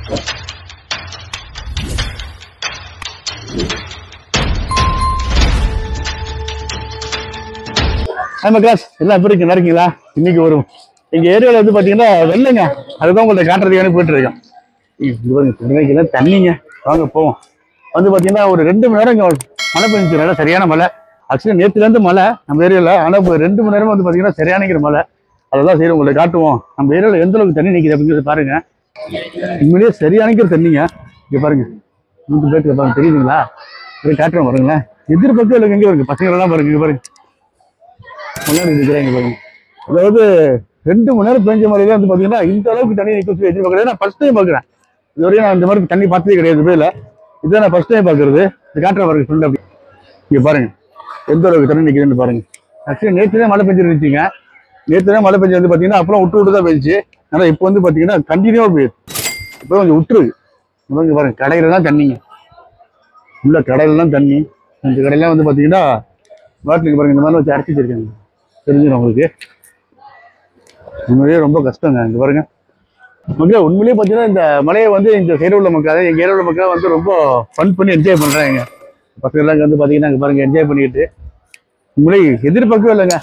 நம்ம கிளாஸ் எல்லாம் எப்படி இருக்கு, நல்லா இருக்கீங்களா? இன்னைக்கு வரும் எங்க ஏரியாவில் வந்து பாத்தீங்கன்னா வெள்ளங்க, அதுதான் உங்கள்ட்ட காட்டுறதுக்கான போயிட்டு இருக்கோம். தண்ணிங்க, வாங்க போவோம். வந்து பாத்தீங்கன்னா ஒரு 2 மணி நேரம் இங்க மழை பெஞ்சிச்சு, நல்லா சரியான மழை. ஆக்சுவலி நேற்றுல இருந்து மழை நம்ம ஏரியாவில், ஆனா இப்போ 2 மணி நேரம் வந்து பாத்தீங்கன்னா சரியானங்கிற மழை. அதெல்லாம் சரி உங்களை காட்டுவோம் நம்ம ஏரியாவில் எந்த அளவுக்கு தண்ணி நிற்கிது அப்படிங்கிறத பாருங்க. உண்மையிலேயே சரியானங்கிற தண்ணிங்க. இங்க பாருங்க, 100 பேருக்கு பாருங்க, தெரியுதுங்களா? காட்டுறோம் பாருங்களேன். எதிர்பக்கம் இல்லை, எங்க பாருங்க பசங்க எல்லாம் பாருங்க, இங்க பாருங்க முன்னாடி இருக்கிறாங்க பாருங்க. அதாவது 2 மணி நேரம் பெஞ்ச மழையில வந்து பாத்தீங்கன்னா இந்த அளவுக்கு தண்ணி நிற்க சொல்லி எதிர்பார்க்கறது நான் ஃபர்ஸ்ட் டைம் பாக்குறேன். இதுவரையும் நான் இந்த மாதிரி தண்ணி பார்த்ததே கிடையாது இதுல. இதை நான் ஃபர்ஸ்ட் டைம் பாக்குறது. இந்த காட்டுற பாருங்க ஃபுல்லா அப்படி. இங்க பாருங்க எந்த அளவுக்கு தண்ணி நிற்குதுன்னு பாருங்க. ஆக்சுவலி நேற்று தான் மழை பெஞ்சிருந்துச்சுங்க. நேற்று தான் மழை பெஞ்சு வந்து பாத்தீங்கன்னா அப்புறம் விட்டு தான் பெஞ்சிச்சு. ஆனா இப்போ வந்து பாத்தீங்கன்னா கண்டினியூவா போயிடுது. இப்போ கொஞ்சம் விட்டுருக்கு. இங்க பாருங்க கடையில தான் தண்ணிங்க, உள்ள கடையில தான் தண்ணி. இந்த கடையில வந்து பாத்தீங்கன்னா வாட்டிலுக்கு பாருங்க இந்த மாதிரி வச்சு அரைச்சி வச்சிருக்காங்க. தெரிஞ்சிடும் உங்களுக்கு. உண்மையிலேயே ரொம்ப கஷ்டங்க. இங்க பாருங்க மக்கள், உண்மையிலேயே பார்த்தீங்கன்னா இந்த மலையை வந்து இந்த சைடு உள்ள மக்கள், எங்கள் ஏரியா உள்ள மக்கள் வந்து ரொம்ப ஃபன் பண்ணி என்ஜாய் பண்ணுறாங்க. பசங்கள்லாம் வந்து பார்த்தீங்கன்னா அங்கே பாருங்க என்ஜாய் பண்ணிக்கிட்டு. உண்மையிலே எதிர்பார்க்கவே இல்லைங்க.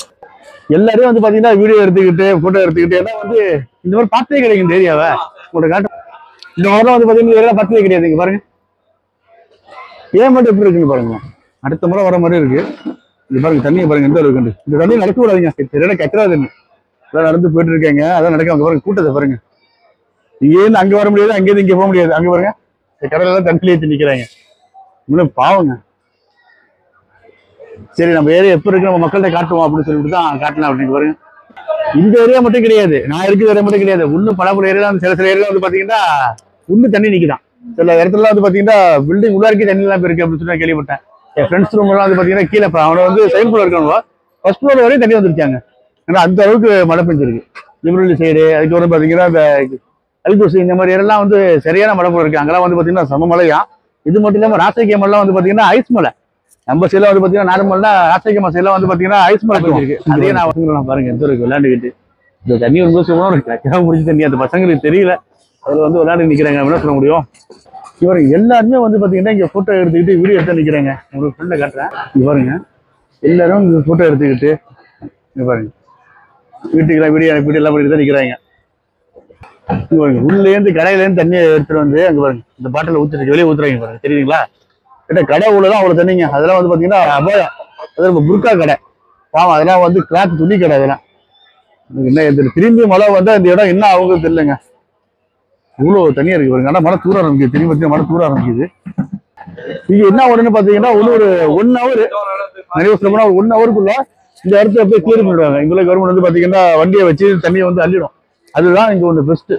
எல்லாரையும் வந்து பார்த்தீங்கன்னா வீடியோ எடுத்துக்கிட்டு ஃபோட்டோ எடுத்துக்கிட்டு எல்லாம் வந்து இந்த மாதிரி பார்த்தே கிடையாது இந்த ஏரியாவை. உங்களோட காட்டு இந்த மாதிரிலாம் வந்து பார்த்தீங்கன்னா இதெல்லாம் பார்த்ததே கிடையாது. இங்கே பாருங்க ஏன் மட்டும் எப்படி இருக்குன்னு பாருங்க. அடுத்த முறை வர மாதிரி இருக்கு. இது பாருங்க தண்ணியை பாருங்க எந்த அளவுக்கு. இந்த தண்ணியை நடக்க கூடாதுங்க, சரியான கட்டுறா தண்ணி. அதான் நடந்து போயிட்டு இருக்காங்க, அதான் நடக்க. அங்க பாருங்க கூட்டத்தை பாருங்க. இங்கேருந்து அங்க வர முடியாது, அங்கேருந்து இங்க போக முடியாது. அங்க பாருங்க இந்த கடல எல்லாம் தண்ணியில ஏற்றி நிக்கிறாங்க. இன்னும் பாவங்க. சரி நம்ம ஏரியா எப்ப இருக்கு நம்ம மக்கள்கிட்ட காட்டுவோம் அப்படின்னு சொல்லிட்டு தான் காட்டலாம் அப்படின்னு பாருங்க. இந்த ஏரியா மட்டும் கிடையாது, நான் இருக்கிற ஏரியா மட்டும் கிடையாது. இன்னும் பல ஏரியா சில ஏரியா வந்து பாத்தீங்கன்னா இன்னும் தண்ணி நிக்குதான். சில இடத்துல வந்து பாத்தீங்கன்னா பில்டிங் உள்ளாருக்கே தண்ணி எல்லாம் இருக்கு அப்படின்னு சொல்லி நான் கேள்விப்பட்டேன். என் ஃப்ரெண்ட்ஸ் ரூம் எல்லாம் வந்து பாத்தீங்கன்னா கீழே அவனை வந்து செகண்ட் ஃப்ளோர் இருக்கவங்க ஃபர்ஸ்ட் ஃப்ளோர் வரையும் தண்ணி வந்துருச்சாங்க. ஏன்னா அந்த அளவுக்கு மழை பெஞ்சிருக்கு. லிபரலி சைடு, அதுக்கப்புறம் பாத்தீங்கன்னா இந்த அல்கோசி இந்த மாதிரி இடம்லாம் வந்து சரியான மழை போல இருக்கு. அங்கெல்லாம் வந்து பாத்தீங்கன்னா சம மழையா. இது மட்டும் இல்லாம ராசகியம் எல்லாம் வந்து பாத்தீங்கன்னா ஐஸ் மலை. நம்ம சைட்ல வந்து பாத்தீங்கன்னா நார்மல்னா ராசகியம் சைட்ல வந்து பாத்தீங்கன்னா ஐஸ் மலை இருக்கு. அதே நான் பசங்க பாருங்க எந்த இருக்கு விளையாண்டுக்கிட்டு. இந்த தண்ணி ரொம்ப சும்மா முடிஞ்ச தண்ணி அந்த பசங்களுக்கு தெரியல. அதுல வந்து விளையாண்டு நிக்கிறாங்க. என்ன சொல்ல முடியும்? இவர் எல்லாருமே வந்து பாத்தீங்கன்னா இங்க போட்டோ எடுத்துக்கிட்டு வீடியோ எடுத்து நிக்கிறாங்க. உங்களுக்கு ஃப்ரெண்ட காட்டுறேன். இங்க பாருங்க எல்லாரும் இங்க போட்டோ எடுத்துக்கிட்டு இங்க பாருங்க வீட்டுக்கு வீடியோ எல்லாம் பண்ணிட்டு தான் நிக்கிறாங்க. இங்க பாருங்க உள்ளே இருந்து கடையில இருந்து தண்ணியை எடுத்துட்டு வந்து அங்க பாருங்க இந்த பாட்டில ஊத்துட்டு வெளியே ஊத்துறாங்க பாருங்க. தெரியுதுங்களா? கிட்ட கடை உள்ளதான் அவ்வளவு தண்ணிங்க. அதெல்லாம் வந்து பாத்தீங்கன்னா அபாயம். அது புர்கா கடை பாவம். அதெல்லாம் வந்து கிளாத் துணி கடை. அதெல்லாம் என்ன திரும்பி மழை வந்தா இந்த இடம் என்ன ஆகுது தெரியலங்க. இவ்வளவு தனியா இருக்கு பாருங்க. ஆனா மழை தூர ஆரம்பிக்குது, திரும்பி மழை தூர ஆரம்பிக்குது. இங்க என்ன உடனே பாத்தீங்கன்னா ஒரு 1 hour நிறைய சொல்லப்போனா ஒரு 1 hourக்குள்ள இந்த இடத்துல போய் கிளியர் பண்ணிடுவாங்க. இங்குள்ள கவர்மெண்ட் வந்து பாத்தீங்கன்னா வண்டியை வச்சு தண்ணியை வந்து அள்ளிடும். அதுதான் இங்க ஒன்று பெஸ்ட்.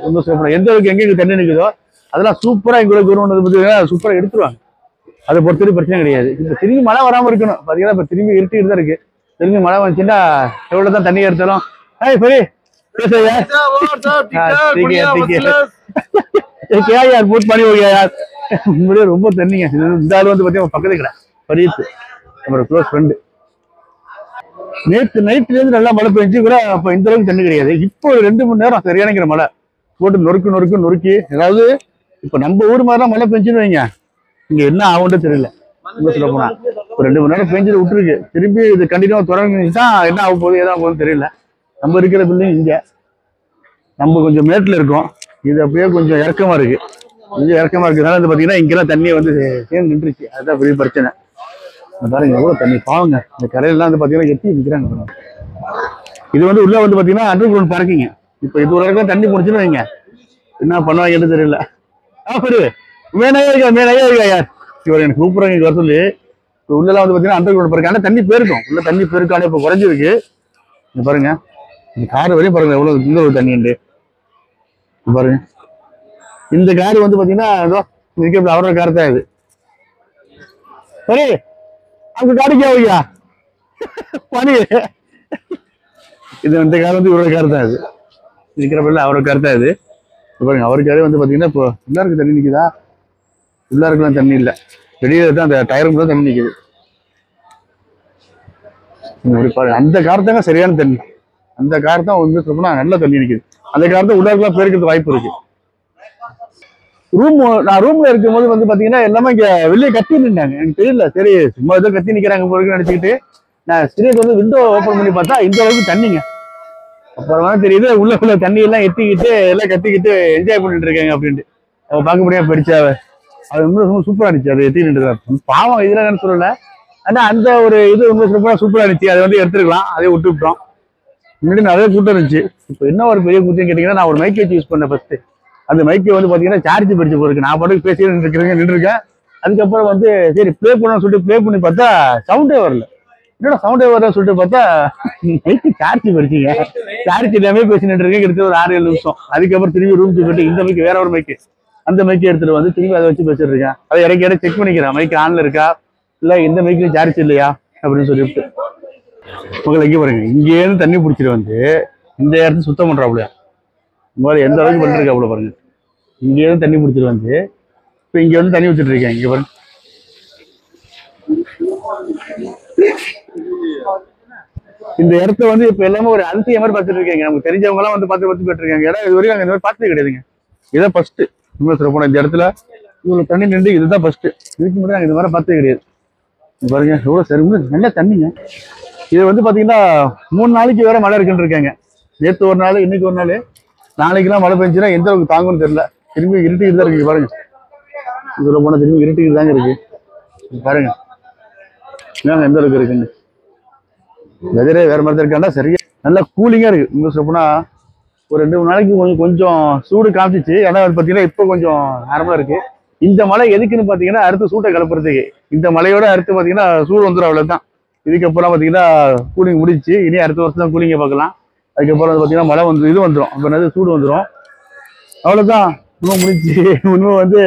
எந்த அளவுக்கு எங்க தண்ணி நிற்குதோ அதெல்லாம் சூப்பரா எங்களுடைய கவர்மெண்ட் வந்து பாத்தீங்கன்னா சூப்பரா எடுத்துருவாங்க. அதை பொறுத்தவரை பிரச்சனை கிடையாது. இப்ப திரும்பி மழை வராம இருக்கணும். பாத்தீங்கன்னா இப்ப திரும்பி இருட்டிட்டு தான் இருக்கு. திரும்பி மழை வந்துச்சுன்னா எவ்வளவுதான் தண்ணி எடுத்தாலும் சரி यार बहुत पानी हो गया यार. मुझे ரொம்ப தண்ணிங்க. இந்த ஆளு வந்து பாத்தீங்கன்னா பக்கத்துல கடை பரீத் நம்மளோட க்ளோஸ் ஃப்ரெண்டு. நேற்று நைட்ல இருந்து நல்லா மழை பெஞ்சு கூட அப்ப இந்த அளவுக்கு தண்ணி கிடையாது. இப்போ ஒரு 2 மணி நேரம் சரியானங்கிற மழை போட்டு நொறுக்கி. அதாவது இப்ப நம்ம ஊர் மாதிரிலாம் மழை பெஞ்சுன்னு வைங்க, இங்க என்ன ஆகும்னு தெரியல. சொல்ல போனா ஒரு 2 மணி நேரம் பெஞ்சு விட்டுருக்கு. திரும்பி இது கண்டினியூவா தொடங்கிதான் என்ன ஆக போகுது ஏதாவது போகுதுன்னு தெரியல. நம்ம இருக்கிற பில்டிங் இங்க நம்ம கொஞ்சம் மேட்டுல இருக்கோம். இது அப்படியே கொஞ்சம் இறக்கமா இருக்கு. கொஞ்சம் இறக்கமா இருக்கிறதுனால வந்து பாத்தீங்கன்னா இங்கெல்லாம் தண்ணியை வந்து சேர்ந்து நின்றுச்சு. அதுதான் பெரிய பிரச்சனை. பாருங்க எவ்வளவு தண்ணி பாவங்க. இந்த கரையெல்லாம் வந்து பாத்தீங்கன்னா எட்டி நிற்கிறாங்க. இது வந்து உள்ள வந்து பாத்தீங்கன்னா அண்டர் கிரவுண்ட் பார்க்கிங்க. இப்ப இது ஒரு இடத்துல தண்ணி முடிச்சுன்னு வைங்க, என்ன பண்ணுவாங்கன்னு தெரியல. சரி மேனையா இருக்கா யார் இவர் எனக்கு கூப்பிடுறாங்க இங்க வர சொல்லி. உள்ளெல்லாம் வந்து பாத்தீங்கன்னா அண்டர் கிரவுண்ட் பார்க்கிங். ஆனா தண்ணி போயிருக்கும், உள்ள தண்ணி போயிருக்கானே இப்ப குறைஞ்சிருக்கு. இங்க பாருங்க இந்த கார் வரையும் பாருங்க எவ்வளவு இந்த ஒரு தண்ணி உண்டு பாருங்க. இந்த கார் வந்து பாத்தீங்கன்னா அவரோட கார் தான் இது. சரி அவங்க காடிக்கா வையா பனி. இது இந்த கார் வந்து இவரோட கார் தான். இது இருக்கிறப்ப அவரோட கார் தான் இது. பாருங்க அவருக்காரே வந்து பாத்தீங்கன்னா இப்போ உள்ளாருக்கு தண்ணி நிக்குதா? உள்ளாருக்குலாம் தண்ணி இல்லை, வெளியே தான் அந்த டயரும் தான் தண்ணி நிக்குது. பாருங்க அந்த கார் தாங்க சரியான தண்ணி. அந்த கார் தான் வந்து சொல்லப்போனா நல்ல தண்ணி நிக்குது. அந்த கார் தான் உள்ளாருக்குலாம் பேருக்கிறது வாய்ப்பு இருக்கு. நான் ரூம்ல இருக்கும்போது வந்து பாத்தீங்கன்னா எல்லாமே இங்க வெளியே கத்திட்டு இருந்தாங்க. எனக்கு தெரியல, சரி சும்மா ஏதோ கத்தி நிக்கிறாங்க போறதுன்னு நினைச்சுக்கிட்டு நான் ஸ்ட்ரீட் வந்து விண்டோ ஓபன் பண்ணி பார்த்தா இந்த அளவுக்கு தண்ணிங்க. அப்புறமா தெரியுது உள்ள தண்ணி எல்லாம் எத்திக்கிட்டு எல்லாம் கத்திக்கிட்டு என்ஜாய் பண்ணிட்டு இருக்காங்க அப்படின்ட்டு. அவ பார்க்க முடியாம படிச்சாவ. அது ரொம்ப சூப்பரா இருந்துச்சு. அது எத்திக்கிட்டு பாவம் இதுல என்ன சொல்லல, ஆனா அந்த ஒரு இது ரொம்ப சூப்பரா இருந்துச்சு. அதை வந்து எடுத்துருக்கலாம், அதே விட்டு விட்டோம். முன்னாடி நிறைய கூட்டம் இருந்துச்சு. இப்போ என்ன ஒரு பெரிய கூட்டம் கேட்டீங்கன்னா, நான் ஒரு மைக் வச்சு யூஸ் பண்ணேன் ஃபர்ஸ்ட். அந்த மைக்கை வந்து பாத்தீங்கன்னா சார்ஜ் படிச்சு போயிருக்கு. நான் பாட்டுக்கு பேசி நின்றுருக்கேன். அதுக்கப்புறம் வந்து சரி ப்ளே பண்ணணும்னு சொல்லிட்டு ப்ளே பண்ணி பார்த்தா சவுண்டே வரல. என்னோட சவுண்டே வரலன்னு சொல்லிட்டு பார்த்தா மைக்கு சார்ஜ் படிச்சிங்க. சார்ஜ் இல்லாம பேசி நின்றுருக்கேன் கிட்டத்தட்ட ஒரு 6-7 நிமிஷம். அதுக்கப்புறம் திரும்பி ரூமுக்கு போயிட்டு இந்த மைக்கு வேற ஒரு மைக்கு, அந்த மைக்கை எடுத்துட்டு வந்து திரும்பி அதை வச்சு பேசிட்டு இருக்கேன். அதை இடைக்கிட செக் பண்ணிக்கிறேன், மைக் ஆன்ல இருக்கா இல்ல இந்த மைக்ல சார்ஜ் இல்லையா அப்படின்னு சொல்லிட்டு. உங்களை இங்கே பாருங்க, இங்கேருந்து தண்ணி பிடிச்சிட்டு வந்து இந்த இடத்துல சுத்தம் பண்றாப்புல. இந்த மாதிரி எந்த அளவுக்கு பண்ணிருக்காப்புல பாருங்க. இங்கேருந்து தண்ணி பிடிச்சிட்டு வந்து இப்ப இங்க வந்து தண்ணி வச்சுட்டு இருக்கேன். இங்க பாருங்க, இந்த இடத்த வந்து இப்ப எல்லாமே ஒரு அதிசய மாதிரி பார்த்துட்டு இருக்காங்க. நமக்கு தெரிஞ்சவங்க எல்லாம் வந்து பார்த்து போயிட்டு இருக்காங்க. இடம் இது வரைக்கும் இந்த மாதிரி பார்த்தது கிடையாதுங்க. இதான் ஃபர்ஸ்ட். உண்மை சொல்ல போனா இந்த இடத்துல இவ்வளவு தண்ணி நின்று இதுதான் ஃபர்ஸ்ட். இதுக்கு முன்னாடி நாங்க இந்த மாதிரி பார்த்தது கிடையாது. பாருங்க எவ்வளவு சரி நல்ல தண்ணிங்க. இது வந்து பாத்தீங்கன்னா 3 நாளைக்கு வேற மழை இருக்குன்னு இருக்காங்க. நேற்று ஒரு நாள், இன்னைக்கு ஒரு நாள், நாளைக்கெல்லாம் மழை பெஞ்சுன்னா எந்த அளவுக்கு தாங்கும்னு தெரியல. திரும்பி இருட்டிக்கிட்டு தான் இருக்கு பாருங்க. இதுல போனா திரும்பி இருட்டிக்கிட்டு தாங்க இருக்கு பாருங்க. எந்த அளவுக்கு இருக்குன்னு வெதரே வேற மாதிரி தான் இருக்காண்டா. சரியா நல்லா கூலிங்கா இருக்கு. இன்னும் சொல்ல போனா ஒரு 2-3 நாளைக்கு கொஞ்சம் சூடு காமிச்சிச்சு. ஏன்னா பாத்தீங்கன்னா இப்போ கொஞ்சம் நார்மலா இருக்கு. இந்த மழை எதுக்குன்னு பாத்தீங்கன்னா அடுத்து சூட்டை கிளப்புறதுக்கு. இந்த மழையோட அடுத்து பாத்தீங்கன்னா சூடு வந்துடும், அவ்வளவுதான். இதுக்கப்புறம் பாத்தீங்கன்னா கூலிங் முடிச்சு, இனி அடுத்த வருஷம் தான் கூலிங்க பார்க்கலாம். அதுக்கப்புறம் பாத்தீங்கன்னா மழை வந்து இது வந்துடும், அப்ப என்னது சூடு வந்துடும், அவ்வளவுதான். இன்னும் முடிச்சு இன்னும் வந்து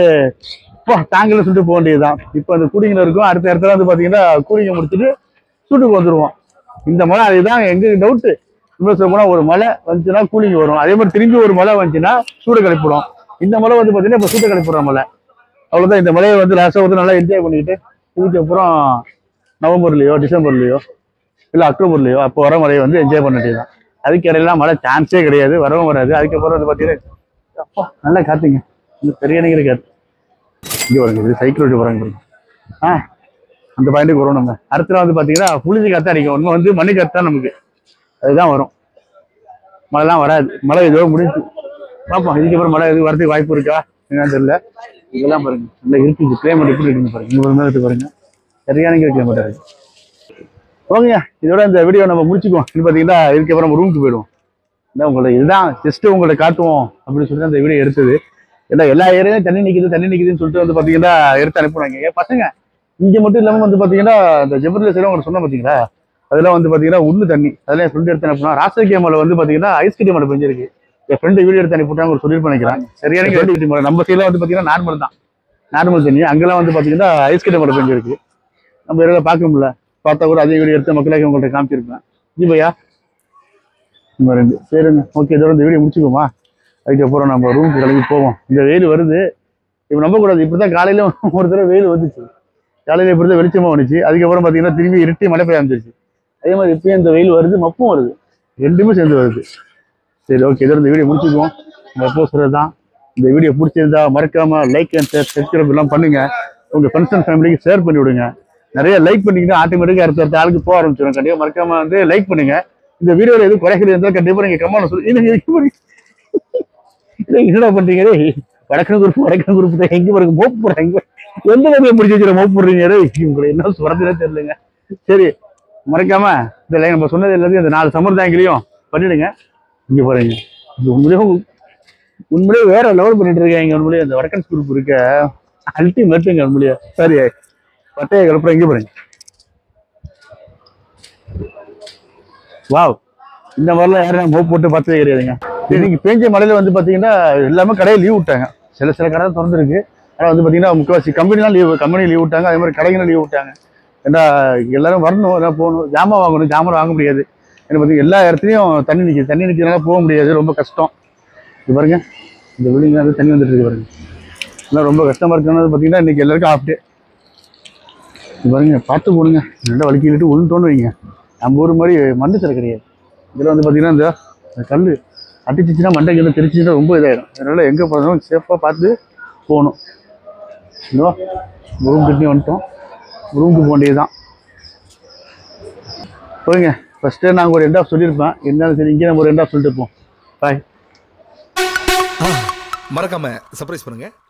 தாங்கல சொல்லிட்டு போக வேண்டியதுதான். இப்போ அந்த கூலிங்ல இருக்கும். அடுத்த இடத்துல வந்து பாத்தீங்கன்னா கூலிங்க முடிச்சுட்டு சூட்டுக்கு வந்துருவோம். இந்த மழை அதுதான் எங்க டவுட்டு. இன்னும் சொல்ல போனா ஒரு மழை வந்துச்சுன்னா கூலிங் வரும், அதே மாதிரி திரும்பி ஒரு மழை வந்துச்சுன்னா சூடு கிளப்பிடும். இந்த மழை வந்து பாத்தீங்கன்னா இப்ப சூட்டை கிளப்பிடுற மழை, அவ்வளவுதான். இந்த மழையை வந்து லாஸ்டா வந்து நல்லா என்ஜாய் பண்ணிக்கிட்டு இதுக்கப்புறம் நவம்பர்லயோ டிசம்பர்லயோ இல்ல அக்டோபர்லயோ அப்போ வர மழையை வந்து என்ஜாய் பண்ணிட்டுதான். அதுக்கு இடையிலாம் மழை சான்ஸே கிடையாது, வரவும் வராது. அதுக்கப்புறம் வந்து பாத்தீங்கன்னா அப்பா நல்லா காத்துங்க, பெரிய நிகர காத்து. இங்க வருங்க, இது சைக்கிள் ஓட்டி போறாங்க. அந்த பாயிண்ட்டுக்கு வரும். நம்ம அடுத்த வந்து பாத்தீங்கன்னா புளிஞ்சு காத்தா அடிக்கும். ஒண்ணு வந்து மண்ணு காத்து தான் நமக்கு, அதுதான் வரும். மழைலாம் வராது. மழை ஏதோ முடிஞ்சு பார்ப்போம். இதுக்கப்புறம் மழை எதுவும் வரதுக்கு வாய்ப்பு இருக்கா என்னன்னு தெரியல. இதெல்லாம் பாருங்க நல்லா இருக்கு. கிளைமேட் எப்படி இருக்குன்னு பாருங்க. இங்க மேலே பாருங்க, சரியான கிளைமேட் இருக்கு. ஓகேங்க, இதோட இந்த வீடியோ நம்ம முடிச்சுக்குவோம். இது பாத்தீங்கன்னா இதுக்கப்புறம் நம்ம ரூமுக்கு போயிடுவோம். உங்களோட இதுதான் ஜஸ்ட் உங்களை காட்டுவோம் அப்படின்னு சொல்லிட்டு அந்த வீடியோ எடுத்தது. ஏன்னா எல்லா ஏரியாவும் தண்ணி நிக்குதுன்னு சொல்லிட்டு வந்து பாத்தீங்கன்னா எடுத்து அனுப்புனாங்க. ஏன் பசங்க இங்க மட்டும் இல்லாம வந்து பாத்தீங்கன்னா இந்த ஜெபர்ல சைடு அவங்க சொன்ன பாத்தீங்களா, அதெல்லாம் வந்து பாத்தீங்கன்னா உள்ள தண்ணி. அதெல்லாம் என் ஃப்ரெண்ட் எடுத்து அனுப்புனா. ராசகிய மலை வந்து பாத்தீங்கன்னா ஐஸ் கட்டி மலை பெஞ்சிருக்கு. என் ஃப்ரெண்டு வீடியோ எடுத்து அனுப்பிட்டாங்க, ஒரு சொல்லிட்டு நினைக்கிறேன். சரியான மலை. நம்ம சைடுல வந்து பாத்தீங்கன்னா நார்மல் தான், நார்மல் தண்ணி. அங்கெல்லாம் வந்து பாத்தீங்கன்னா ஐஸ் கட்டி மலை பெஞ்சிருக்கு. நம்ம ஏரியால பார்க்க முடியல. பார்த்தா கூட அதே வீடியோ எடுத்து மக்களுக்கு உங்கள்கிட்ட காமிச்சிருப்பேன். ஜி பையா இந்த 2 சரிங்க. ஓகே, இதோட இந்த வீடியோ முடிச்சுக்கோமா. அதுக்கப்புறம் நம்ம ரூமுக்கு கிளம்பி போவோம். இந்த வெயில் வருது, இப்போ நம்ப கூடாது. இப்படிதான் காலையில ஒரு தடவை வெயில் வந்துச்சு, காலையில இப்படிதான் வெளிச்சமா வந்துச்சு. அதுக்கப்புறம் பாத்தீங்கன்னா திரும்பி இருட்டி மழை பெய்ய ஆரம்பிச்சிருச்சு. அதே மாதிரி இப்பயும் இந்த வெயில் வருது, மப்பும் வருது, ரெண்டுமே சேர்ந்து வருது. சரி ஓகே, இதோட இந்த வீடியோ முடிச்சுக்குவோம். எப்போ சொல்றதுதான், இந்த வீடியோ பிடிச்சிருந்தா மறக்காம லைக் அண்ட் சப்ஸ்கிரைப் எல்லாம் பண்ணுங்க. உங்க ஃப்ரெண்ட்ஸ் அண்ட் ஃபேமிலிக்கு ஷேர் பண்ணி விடுங்க. நிறைய லைக் பண்ணிக்கிட்டு ஆட்டோமேட்டிக்கா அடுத்த ஆளுக்கு போக ஆரம்பிச்சிடும். கண்டிப்பா மறக்காம வந்து லைக் பண்ணுங்க. இந்த வீடியோல எதுவும் குறைகள் இருந்தால் கண்டிப்பா நீங்க கமெண்ட்ல சொல்லி என்னடா பண்றீங்க வடக்கன் குரூப் தான் எங்க பாருங்க மோப்பு போடுறாங்க. எந்த வகையை முடிச்சு வச்சுற மோப்பு போடுறீங்க உங்களை என்ன சுரத்திலே தெரியலங்க. சரி மறக்காம இந்த நம்ம சொன்னது எல்லாத்தையும் இந்த 4 சம்பிரதாயங்களையும் பண்ணிடுங்க. இங்க பாருங்க, உண்மையிலே வேற லெவல் பண்ணிட்டு இருக்காங்க. உண்மையிலே அந்த வடக்கன் குரூப் இருக்க அல்டிமேட்டுங்க. உண்மையிலே சரி பட்டைய கிளப்புற. இங்க பாருங்க, வாவ், இந்த மாதிரிலாம் யாரும் மோப்பு போட்டு பார்த்ததே கிடையாதுங்க. இன்னைக்கு பேஞ்ச மழையில வந்து பாத்தீங்கன்னா எல்லாமே கடையை லீவ் விட்டாங்க. சில கடை தான் திறந்துருக்கு. ஆனா வந்து பாத்தீங்கன்னா முக்கால்வாசி கம்பெனி லீவ் விட்டாங்க. அதே மாதிரி கடைகளும் லீவ் விட்டாங்க. ஏன்னா எல்லாரும் வரணும், எல்லாம் போகணும், ஜாமான் வாங்கணும். ஜாமான் வாங்க முடியாது. ஏன்னா பார்த்தீங்கன்னா எல்லா இடத்துலையும் தண்ணி நிற்கிறதுனால போக முடியாது, ரொம்ப கஷ்டம். இது பாருங்க, இந்த பில்டிங்ல வந்து தண்ணி வந்துட்டு இருக்கு பாருங்க. எல்லாம் ரொம்ப கஷ்டமா இருக்குன்னு பாத்தீங்கன்னா இன்னைக்கு எல்லாருக்கும் ஆஃப் டே. இது பாருங்க, பார்த்து போடுங்க, நல்லா வலிக்கிட்டு உளுந்தோன்னு வைங்க. நம்ம ஊர் மாதிரி மண்ணு சிலை கிடையாது. இதில் வந்து பாத்தீங்கன்னா இந்த கல் அடிச்சிச்சுன்னா மண்டை கிட்ட தெரிச்சுன்னா ரொம்ப இதாயிடும். அதனால எங்க போனாலும் சேஃபா பார்த்து போகணும். இன்னோ ரூம் கிட்டே வந்துட்டோம். ரூமுக்கு போக வேண்டியது தான். போய்ங்க. ஃபஸ்ட்டு நாங்கள் ஒரு எண்ட் ஆஃப் சொல்லியிருப்பேன். இருந்தாலும் சரி இங்கே நம்ம ஒரு எண்ட் ஆஃப் சொல்லிட்டு இருப்போம். பாய். மறக்காம சர்ப்ரைஸ் பண்ணுங்க.